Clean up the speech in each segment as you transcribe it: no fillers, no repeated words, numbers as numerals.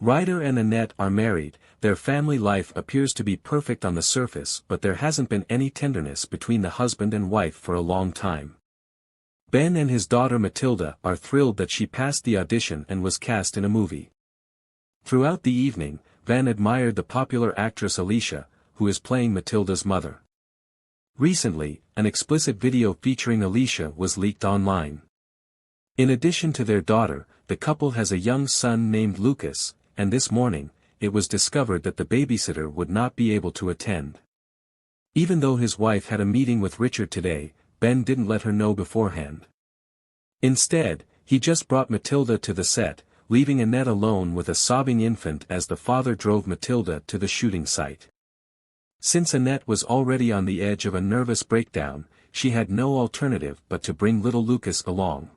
Ryder and Anette are married, their family life appears to be perfect on the surface, but there hasn't been any tenderness between the husband and wife for a long time. Ben and his daughter Matilda are thrilled that she passed the audition and was cast in a movie. Throughout the evening, Ben admired the popular actress Alicia, who is playing Matilda's mother. Recently, an explicit video featuring Alicia was leaked online. In addition to their daughter, the couple has a young son named Lucas, and this morning, it was discovered that the babysitter would not be able to attend. Even though his wife had a meeting with Richard today, Ben didn't let her know beforehand. Instead, he just brought Matilda to the set, leaving Anette alone with a sobbing infant as the father drove Matilda to the shooting site. Since Anette was already on the edge of a nervous breakdown, she had no alternative but to bring little Lucas along.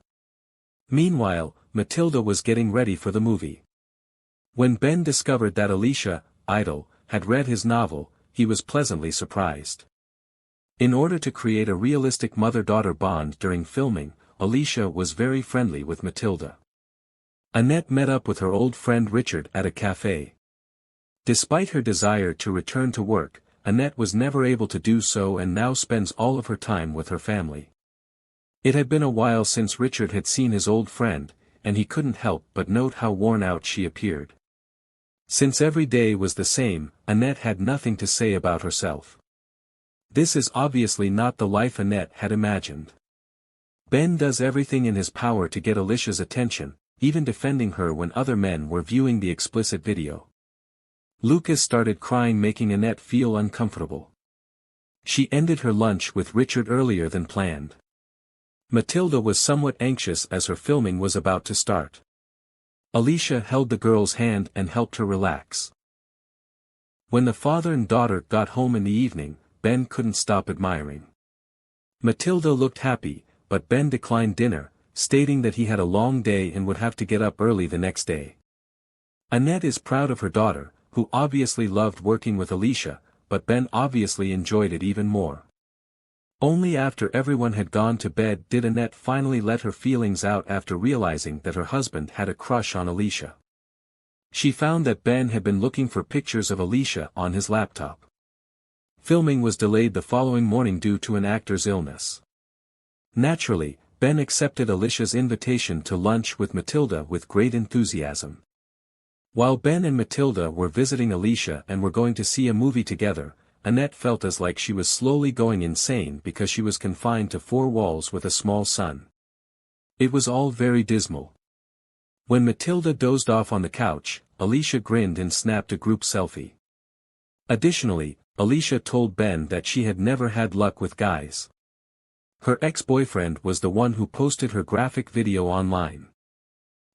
Meanwhile, Matilda was getting ready for the movie. When Ben discovered that Alicia, idol, had read his novel, he was pleasantly surprised. In order to create a realistic mother-daughter bond during filming, Alicia was very friendly with Matilda. Anette met up with her old friend Richard at a cafe. Despite her desire to return to work, Anette was never able to do so and now spends all of her time with her family. It had been a while since Richard had seen his old friend, and he couldn't help but note how worn out she appeared. Since every day was the same, Anette had nothing to say about herself. This is obviously not the life Anette had imagined. Ben does everything in his power to get Alicia's attention, even defending her when other men were viewing the explicit video. Lucas started crying, making Anette feel uncomfortable. She ended her lunch with Richard earlier than planned. Matilda was somewhat anxious as her filming was about to start. Alicia held the girl's hand and helped her relax. When the father and daughter got home in the evening, Ben couldn't stop admiring. Matilda looked happy, but Ben declined dinner, stating that he had a long day and would have to get up early the next day. Anette is proud of her daughter, who obviously loved working with Alicia, but Ben obviously enjoyed it even more. Only after everyone had gone to bed did Anette finally let her feelings out after realizing that her husband had a crush on Alicia. She found that Ben had been looking for pictures of Alicia on his laptop. Filming was delayed the following morning due to an actor's illness. Naturally, Ben accepted Alicia's invitation to lunch with Matilda with great enthusiasm. While Ben and Matilda were visiting Alicia and were going to see a movie together, Anette felt as like she was slowly going insane because she was confined to four walls with a small son. It was all very dismal. When Matilda dozed off on the couch, Alicia grinned and snapped a group selfie. Additionally, Alicia told Ben that she had never had luck with guys. Her ex-boyfriend was the one who posted her graphic video online.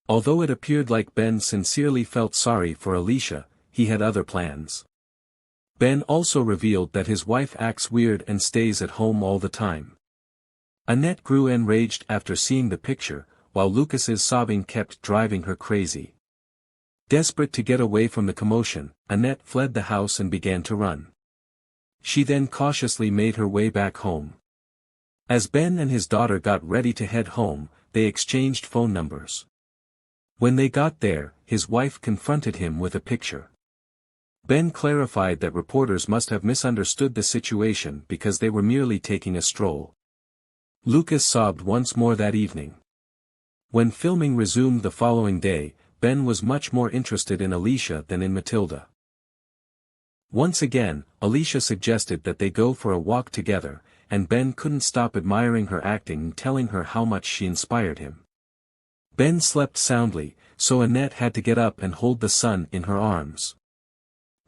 Although it appeared like Ben sincerely felt sorry for Alicia, he had other plans. Ben also revealed that his wife acts weird and stays at home all the time. Anette grew enraged after seeing the picture, while Lucas's sobbing kept driving her crazy. Desperate to get away from the commotion, Anette fled the house and began to run. She then cautiously made her way back home. As Ben and his daughter got ready to head home, they exchanged phone numbers. When they got there, his wife confronted him with a picture. Ben clarified that reporters must have misunderstood the situation because they were merely taking a stroll. Lucas sobbed once more that evening. When filming resumed the following day, Ben was much more interested in Alicia than in Matilda. Once again, Alicia suggested that they go for a walk together, and Ben couldn't stop admiring her acting and telling her how much she inspired him. Ben slept soundly, so Anette had to get up and hold the son in her arms.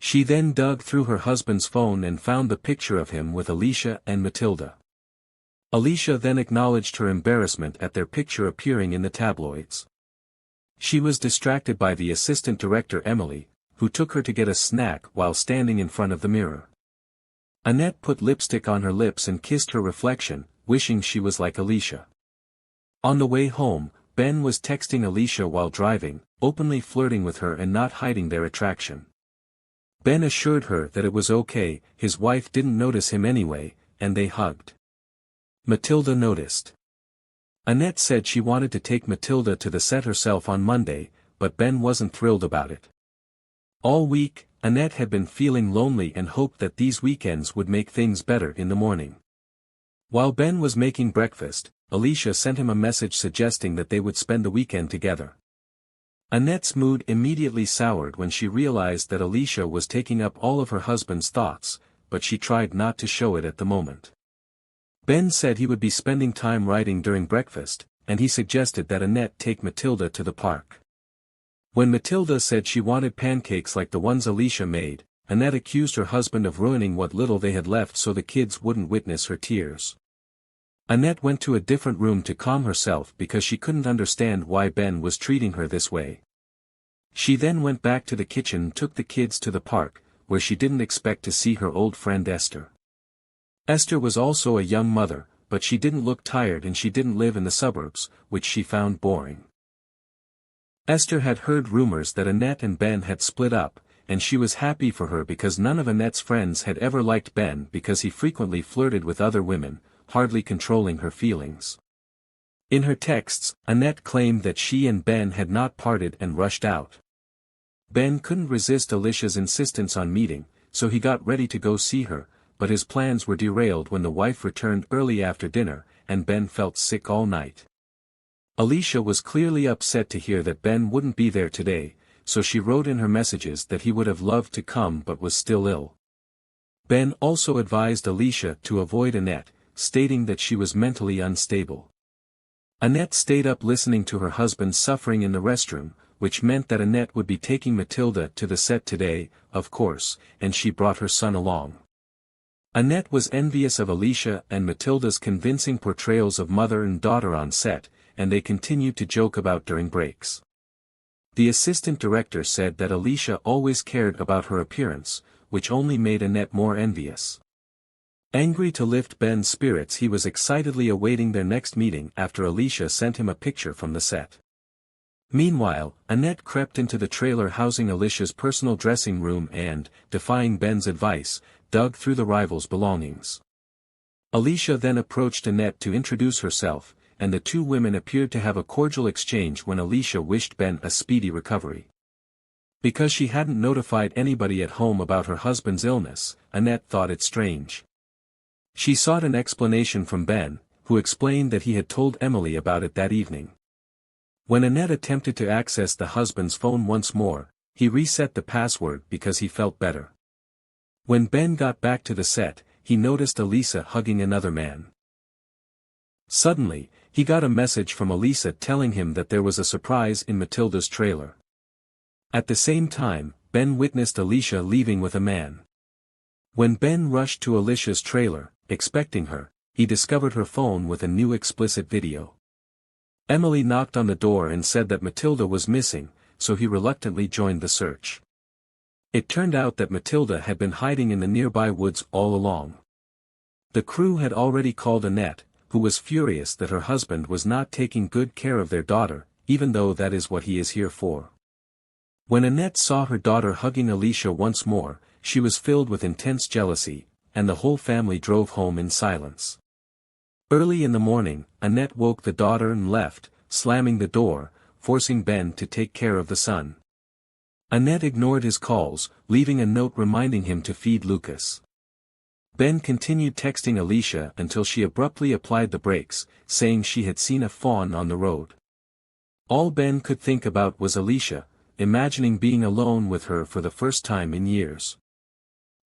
She then dug through her husband's phone and found the picture of him with Alicia and Matilda. Alicia then acknowledged her embarrassment at their picture appearing in the tabloids. She was distracted by the assistant director Emily, who took her to get a snack while standing in front of the mirror. Anette put lipstick on her lips and kissed her reflection, wishing she was like Alicia. On the way home, Ben was texting Alicia while driving, openly flirting with her and not hiding their attraction. Ben assured her that it was okay, his wife didn't notice him anyway, and they hugged. Matilda noticed. Anette said she wanted to take Matilda to the set herself on Monday, but Ben wasn't thrilled about it. All week, Anette had been feeling lonely and hoped that these weekends would make things better in the morning. While Ben was making breakfast, Alicia sent him a message suggesting that they would spend the weekend together. Annette's mood immediately soured when she realized that Alicia was taking up all of her husband's thoughts, but she tried not to show it at the moment. Ben said he would be spending time writing during breakfast, and he suggested that Anette take Matilda to the park. When Matilda said she wanted pancakes like the ones Alicia made, Anette accused her husband of ruining what little they had left so the kids wouldn't witness her tears. Anette went to a different room to calm herself because she couldn't understand why Ben was treating her this way. She then went back to the kitchen and took the kids to the park, where she didn't expect to see her old friend Esther. Esther was also a young mother, but she didn't look tired and she didn't live in the suburbs, which she found boring. Esther had heard rumors that Anette and Ben had split up, and she was happy for her because none of Annette's friends had ever liked Ben because he frequently flirted with other women, hardly controlling her feelings. In her texts, Anette claimed that she and Ben had not parted and rushed out. Ben couldn't resist Alicia's insistence on meeting, so he got ready to go see her, but his plans were derailed when the wife returned early after dinner, and Ben felt sick all night. Alicia was clearly upset to hear that Ben wouldn't be there today, so she wrote in her messages that he would have loved to come but was still ill. Ben also advised Alicia to avoid Anette, stating that she was mentally unstable. Anette stayed up listening to her husband suffering in the restroom, which meant that Anette would be taking Matilda to the set today, of course, and she brought her son along. Anette was envious of Alicia and Matilda's convincing portrayals of mother and daughter on set, and they continued to joke about during breaks. The assistant director said that Alicia always cared about her appearance, which only made Anette more envious. Angry to lift Ben's spirits, he was excitedly awaiting their next meeting after Alicia sent him a picture from the set. Meanwhile, Anette crept into the trailer housing Alicia's personal dressing room and, defying Ben's advice, dug through the rival's belongings. Alicia then approached Anette to introduce herself, and the two women appeared to have a cordial exchange when Alicia wished Ben a speedy recovery. Because she hadn't notified anybody at home about her husband's illness, Anette thought it strange. She sought an explanation from Ben, who explained that he had told Emily about it that evening. When Anette attempted to access the husband's phone once more, he reset the password because he felt better. When Ben got back to the set, he noticed Alicia hugging another man. Suddenly, he got a message from Alicia telling him that there was a surprise in Matilda's trailer. At the same time, Ben witnessed Alicia leaving with a man. When Ben rushed to Alicia's trailer, expecting her, he discovered her phone with a new explicit video. Emily knocked on the door and said that Matilda was missing, so he reluctantly joined the search. It turned out that Matilda had been hiding in the nearby woods all along. The crew had already called Anette, who was furious that her husband was not taking good care of their daughter, even though that is what he is here for. When Anette saw her daughter hugging Alicia once more, she was filled with intense jealousy, and the whole family drove home in silence. Early in the morning, Anette woke the daughter and left, slamming the door, forcing Ben to take care of the son. Anette ignored his calls, leaving a note reminding him to feed Lucas. Ben continued texting Alicia until she abruptly applied the brakes, saying she had seen a fawn on the road. All Ben could think about was Alicia, imagining being alone with her for the first time in years.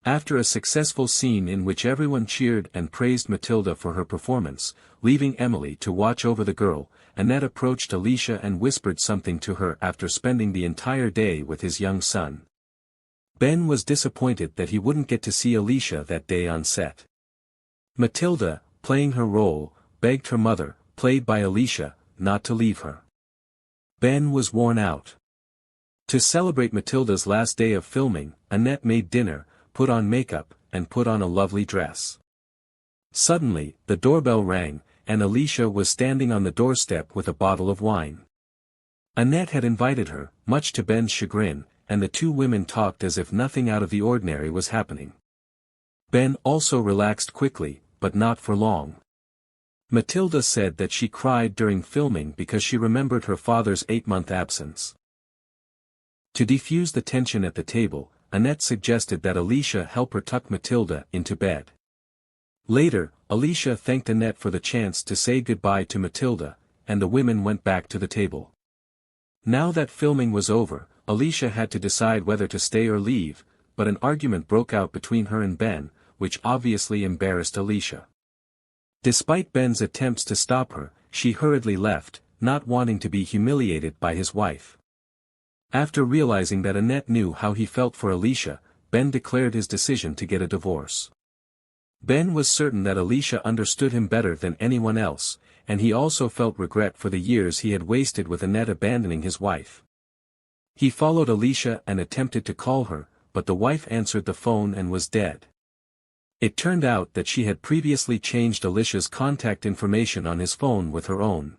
After a successful scene in which everyone cheered and praised Matilda for her performance, leaving Emily to watch over the girl, Anette approached Alicia and whispered something to her after spending the entire day with his young son. Ben was disappointed that he wouldn't get to see Alicia that day on set. Matilda, playing her role, begged her mother, played by Alicia, not to leave her. Ben was worn out. To celebrate Matilda's last day of filming, Anette made dinner, put on makeup, and put on a lovely dress. Suddenly, the doorbell rang, and Alicia was standing on the doorstep with a bottle of wine. Anette had invited her, much to Ben's chagrin, and the two women talked as if nothing out of the ordinary was happening. Ben also relaxed quickly, but not for long. Matilda said that she cried during filming because she remembered her father's 8-month absence. To defuse the tension at the table, Anette suggested that Alicia help her tuck Matilda into bed. Later, Alicia thanked Anette for the chance to say goodbye to Matilda, and the women went back to the table. Now that filming was over, Alicia had to decide whether to stay or leave, but an argument broke out between her and Ben, which obviously embarrassed Alicia. Despite Ben's attempts to stop her, she hurriedly left, not wanting to be humiliated by his wife. After realizing that Anette knew how he felt for Alicia, Ben declared his decision to get a divorce. Ben was certain that Alicia understood him better than anyone else, and he also felt regret for the years he had wasted with Anette abandoning his wife. He followed Alicia and attempted to call her, but the wife answered the phone and was dead. It turned out that she had previously changed Alicia's contact information on his phone with her own.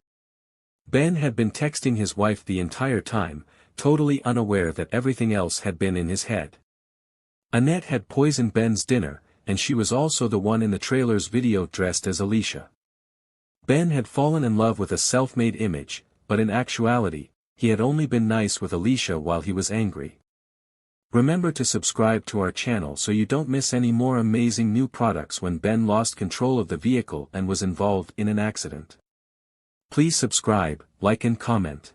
Ben had been texting his wife the entire time, totally unaware that everything else had been in his head. Anette had poisoned Ben's dinner, and she was also the one in the trailer's video dressed as Alicia. Ben had fallen in love with a self-made image, but in actuality, he had only been nice with Alicia while he was angry. Remember to subscribe to our channel so you don't miss any more amazing new products when Ben lost control of the vehicle and was involved in an accident. Please subscribe, like and comment.